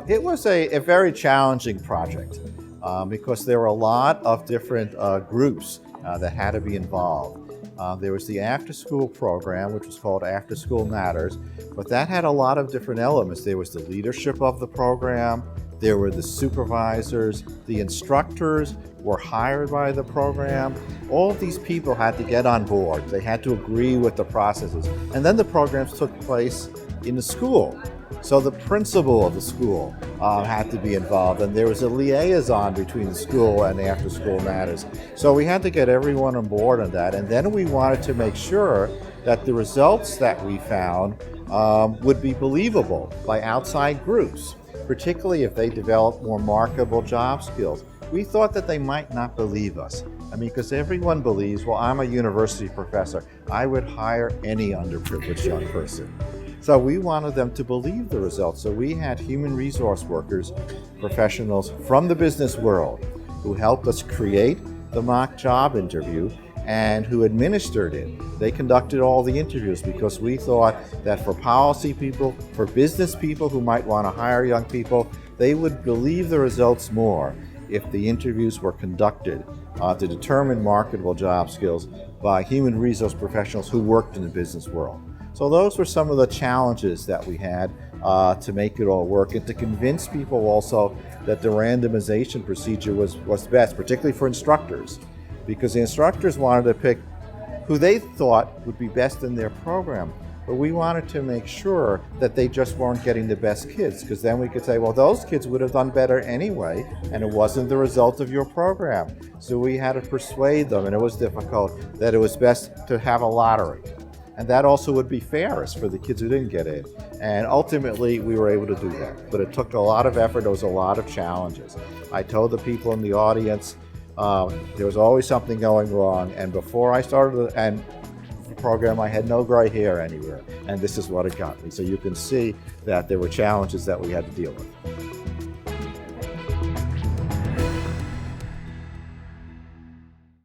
It was a very challenging project because there were a lot of different groups that had to be involved. There was the after-school program, which was called After School Matters, but that had a lot of different elements. There was the leadership of the program, there were the supervisors, the instructors were hired by the program. All of these people had to get on board. They had to agree with the processes. And then the programs took place in the school. So the principal of the school had to be involved, and there was a liaison between the school and After School Matters. So we had to get everyone on board on that, and then we wanted to make sure that the results that we found would be believable by outside groups, particularly if they developed more marketable job skills. We thought that they might not believe us. I mean, because everyone believes, well, I'm a university professor. I would hire any underprivileged young person. So we wanted them to believe the results. So we had human resource workers, professionals from the business world who helped us create the mock job interview and who administered it. They conducted all the interviews because we thought that for policy people, for business people who might want to hire young people, they would believe the results more if the interviews were conducted to determine marketable job skills by human resource professionals who worked in the business world. So those were some of the challenges that we had to make it all work and to convince people also that the randomization procedure was best, particularly for instructors, because the instructors wanted to pick who they thought would be best in their program. But we wanted to make sure that they just weren't getting the best kids, because then we could say, well, those kids would have done better anyway, and it wasn't the result of your program. So we had to persuade them, and it was difficult, that it was best to have a lottery. And that also would be fairest for the kids who didn't get in. And ultimately, we were able to do that. But it took a lot of effort. There was a lot of challenges. I told the people in the audience, there was always something going wrong. And before I started the program, I had no gray hair anywhere. And this is what it got me. So you can see that there were challenges that we had to deal with.